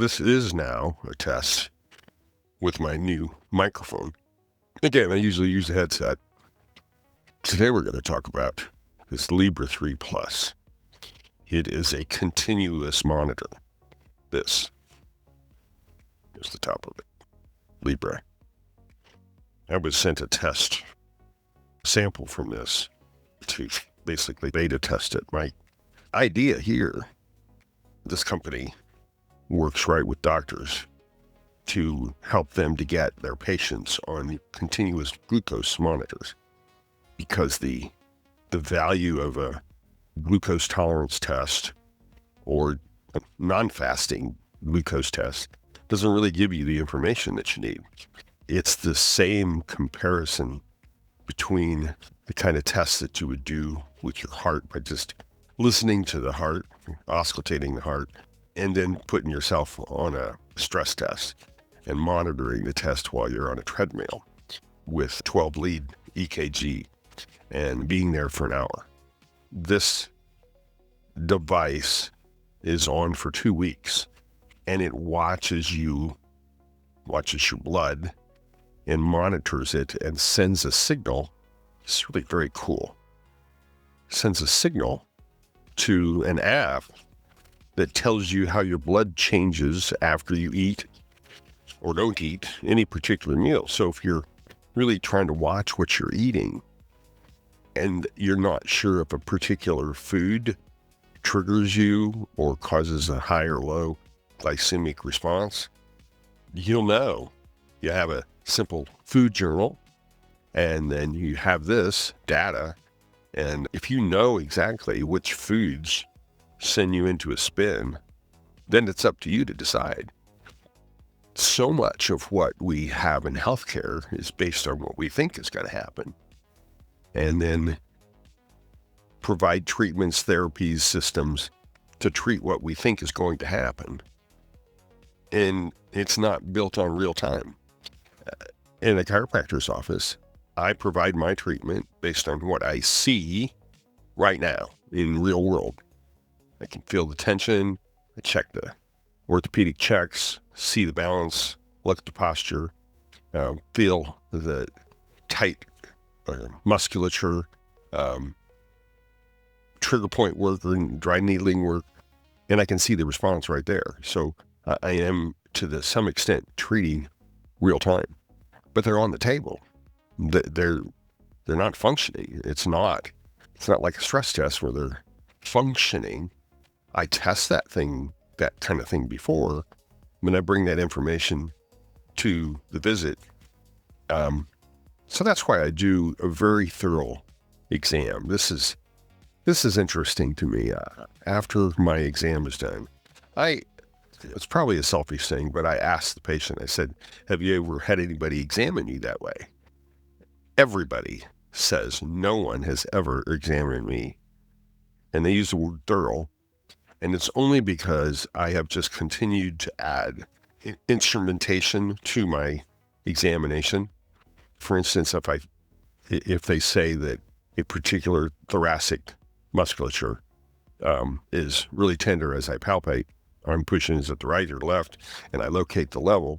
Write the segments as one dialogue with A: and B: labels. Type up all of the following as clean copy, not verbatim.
A: This is now a test with my new microphone. Again, I usually use a headset. Today we're going to talk about this Libre 3 Plus. It is a continuous monitor. This is the top of it. Libre. I was sent a test sample from this to basically beta test it. My idea here, this company works right with doctors to help them to get their patients on continuous glucose monitors, because the value of a glucose tolerance test or a non-fasting glucose test doesn't really give you the information that you need. It's the same comparison between the kind of tests that you would do with your heart by just listening to the heart, auscultating the heart, and then putting yourself on a stress test and monitoring the test while you're on a treadmill with 12 lead EKG and being there for an hour. This device is on for 2 weeks, and it watches your blood and monitors it and sends a signal. It's really very cool. Sends a signal to an app that tells you how your blood changes after you eat or don't eat any particular meal. So if you're really trying to watch what you're eating and you're not sure if a particular food triggers you or causes a high or low glycemic response, you'll know. You have a simple food journal, and then you have this data, and if you know exactly which foods send you into a spin, then it's up to you to decide. So much of what we have in healthcare is based on what we think is going to happen, and then provide treatments, therapies, systems to treat what we think is going to happen. And it's not built on real time. In a chiropractor's office, I provide my treatment based on what I see right now in real world. I can feel the tension, I check the orthopedic checks, see the balance, look at the posture, feel the tight musculature, trigger point work, dry needling work, and I can see the response right there. So I am, to some extent, treating real time, but they're on the table. They're not functioning. It's not like a stress test where they're functioning. I test that kind of thing before, when I bring that information to the visit. So that's why I do a very thorough exam. This is interesting to me. After my exam is done, it's probably a selfish thing, but I asked the patient, I said, have you ever had anybody examine you that way? Everybody says no one has ever examined me. And they use the word thorough. And it's only because I have just continued to add instrumentation to my examination. For instance, if they say that a particular thoracic musculature is really tender as I palpate, I'm pushing is at the right or left, and I locate the level.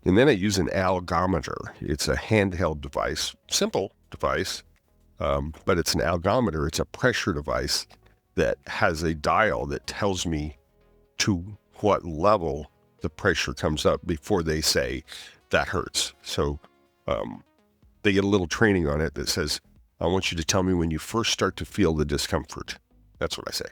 A: And then I use an algometer. It's a handheld device, simple device, but it's an algometer. It's a pressure device that has a dial that tells me to what level the pressure comes up before they say that hurts. So they get a little training on it that says, I want you to tell me when you first start to feel the discomfort. That's what I say.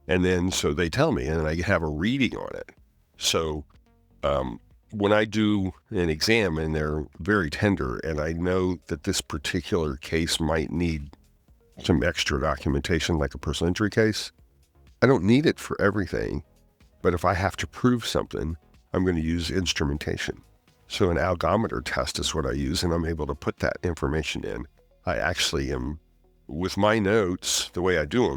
A: And then, so they tell me, and I have a reading on it. So when I do an exam and they're very tender, and I know that this particular case might need some extra documentation, like a personal injury case, I don't need it for everything. But if I have to prove something, I'm going to use instrumentation. So an algometer test is what I use, and I'm able to put that information in. I actually am, with my notes, the way I do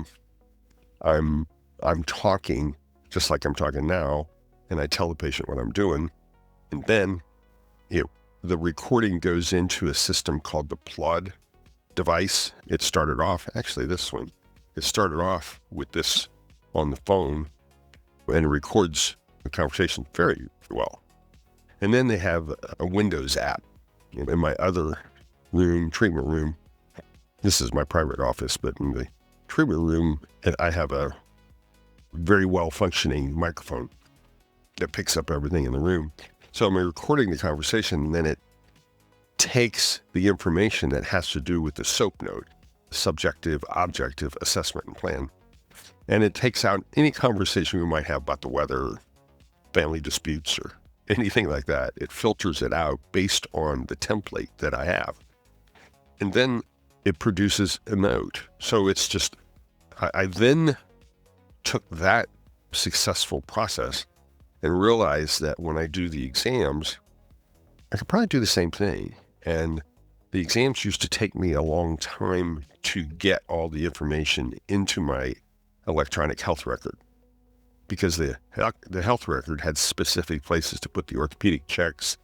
A: them, I'm talking just like I'm talking now, and I tell the patient what I'm doing, and then the recording goes into a system called the Blvd device. It started off with this on the phone, and it records the conversation very well. And then they have a Windows app in my other room, treatment room. This is my private office, but in the treatment room, I have a very well-functioning microphone that picks up everything in the room. So I'm recording the conversation, and then it takes the information that has to do with the SOAP note, subjective, objective assessment and plan. And it takes out any conversation we might have about the weather, family disputes, or anything like that. It filters it out based on the template that I have. And then it produces a note. So it's just, I then took that successful process and realized that when I do the exams, I could probably do the same thing. And the exams used to take me a long time to get all the information into my electronic health record, because the health record had specific places to put the orthopedic checks,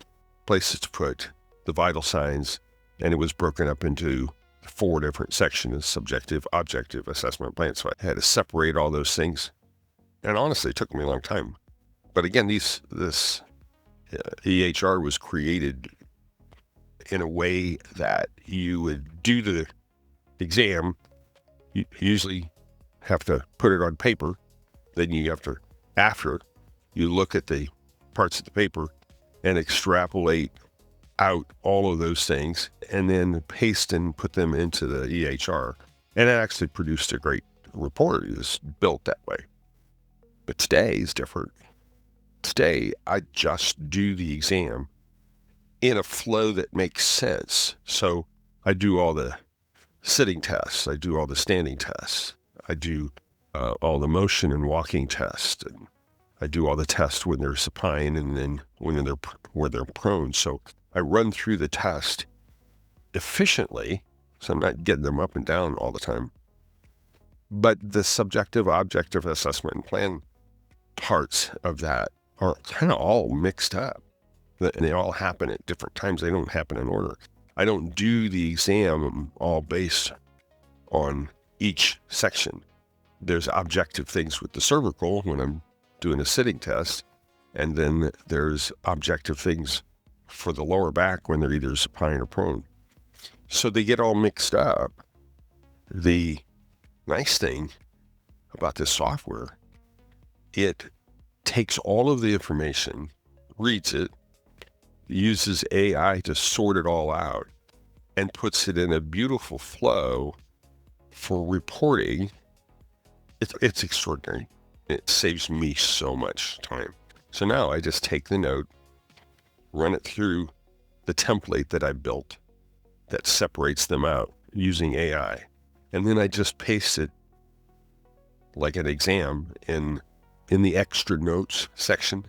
A: places to put the vital signs, and it was broken up into 4 different sections: subjective, objective, assessment, plan. So I had to separate all those things. And honestly, it took me a long time. But again, this EHR was created in a way that you would do the exam. You usually have to put it on paper. Then you have to, after, you look at the parts of the paper and extrapolate out all of those things and then paste and put them into the EHR. And it actually produced a great report. It was built that way. But today is different. Today, I just do the exam in a flow that makes sense. So I do all the sitting tests. I do all the standing tests. I do all the motion and walking tests. And I do all the tests when they're supine and then when they're prone. So I run through the test efficiently, so I'm not getting them up and down all the time. But the subjective, objective assessment and plan parts of that are kind of all mixed up. And they all happen at different times. They don't happen in order. I don't do the exam all based on each section. There's objective things with the cervical when I'm doing a sitting test, and then there's objective things for the lower back when they're either supine or prone. So they get all mixed up. The nice thing about this software, it takes all of the information, reads it, uses AI to sort it all out, and puts it in a beautiful flow for reporting. It's extraordinary. It saves me so much time. So now I just take the note, run it through the template that I built that separates them out using AI. And then I just paste it like an exam in the extra notes section.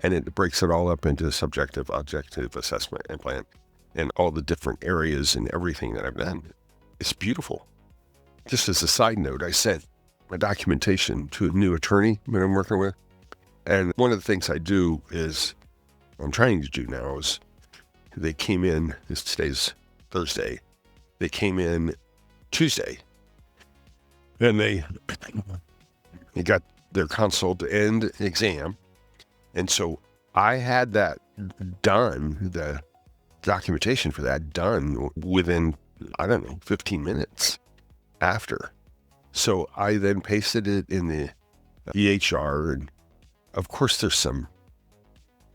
A: And it breaks it all up into subjective, objective assessment and plan, and all the different areas and everything that I've done. It's beautiful. Just as a side note, I sent my documentation to a new attorney that I'm working with. And one of the things I do is, I'm trying to do now is, they came in, today's Thursday, they came in Tuesday, and they got their consult end exam. And so I had that done, the documentation for that done within, 15 minutes after. So I then pasted it in the EHR, and of course there's some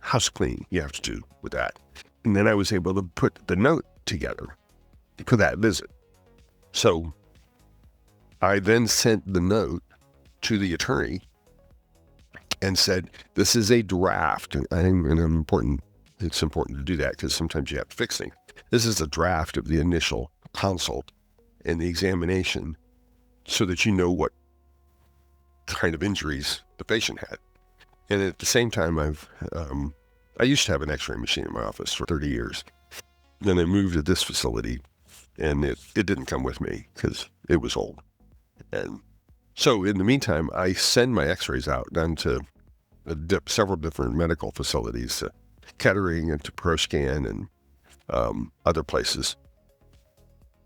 A: house cleaning you have to do with that. And then I was able to put the note together for that visit. So I then sent the note to the attorney and said, this is a draft. And it's important to do that because sometimes you have to fix things. This is a draft of the initial consult and the examination so that you know what kind of injuries the patient had. And at the same time, I used to have an x-ray machine in my office for 30 years. Then I moved to this facility, and it didn't come with me because it was old. And so in the meantime, I send my x-rays out down to several different medical facilities, Kettering and to ProScan and other places.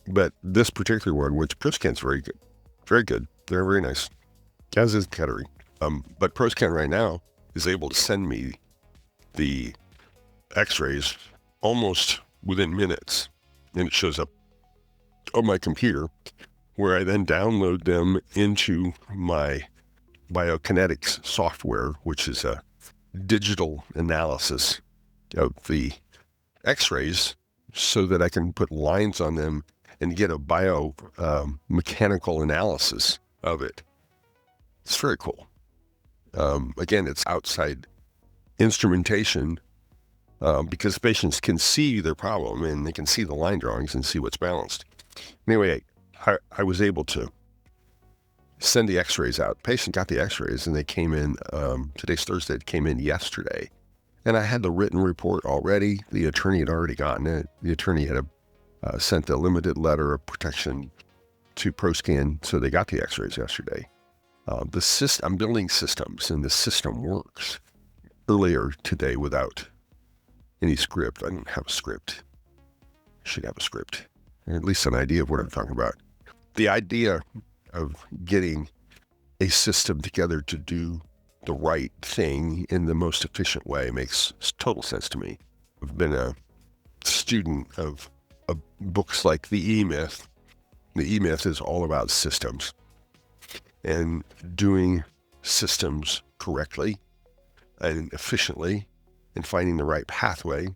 A: But this particular one, which ProScan's very good. Very good. They're very nice, as is Kettering. But ProScan right now is able to send me the x-rays almost within minutes, and it shows up on my computer, where I then download them into my biokinetics software, which is a digital analysis of the x-rays, so that I can put lines on them and get a mechanical analysis of it. It's very cool. Again, it's outside instrumentation, because patients can see their problem and they can see the line drawings and see what's balanced. Anyway, I was able to send the x-rays out. Patient got the x-rays and they came in, today's Thursday, it came in yesterday. And I had the written report already. The attorney had already gotten it. The attorney had sent a limited letter of protection to ProScan, so they got the x-rays yesterday. I'm building systems, and the system works. Earlier today, without any script, I don't have a script. I should have a script, or at least an idea of what I'm talking about. The idea of getting a system together to do the right thing in the most efficient way makes total sense to me. I've been a student of books like The E-Myth. The E-Myth is all about systems and doing systems correctly and efficiently and finding the right pathway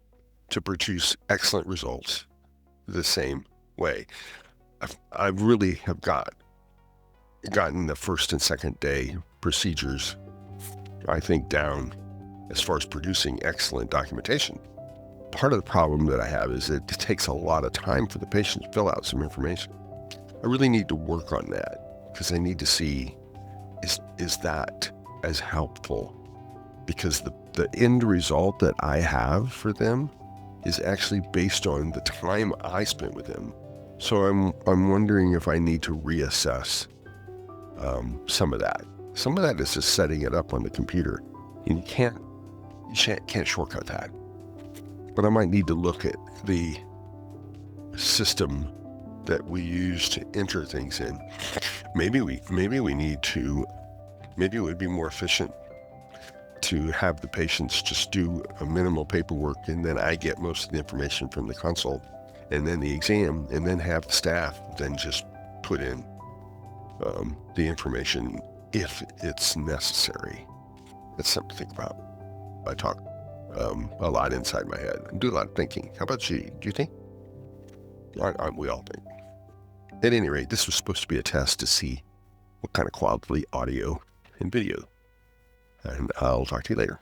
A: to produce excellent results the same way. I really have gotten the first and second day procedures, I think, down as far as producing excellent documentation. Part of the problem that I have is it takes a lot of time for the patient to fill out some information. I really need to work on that, because I need to see, is that as helpful? Because the end result that I have for them is actually based on the time I spent with them. So I'm wondering if I need to reassess some of that. Some of that is just setting it up on the computer. And you can't shortcut that. But I might need to look at the system that we use to enter things in. Maybe it would be more efficient to have the patients just do a minimal paperwork, and then I get most of the information from the consult and then the exam, and then have the staff then just put in the information if it's necessary. That's something to think about. I talk a lot inside my head and do a lot of thinking. How about you? Do you think? Aren't we all think? At any rate, this was supposed to be a test to see what kind of quality audio and video. And I'll talk to you later.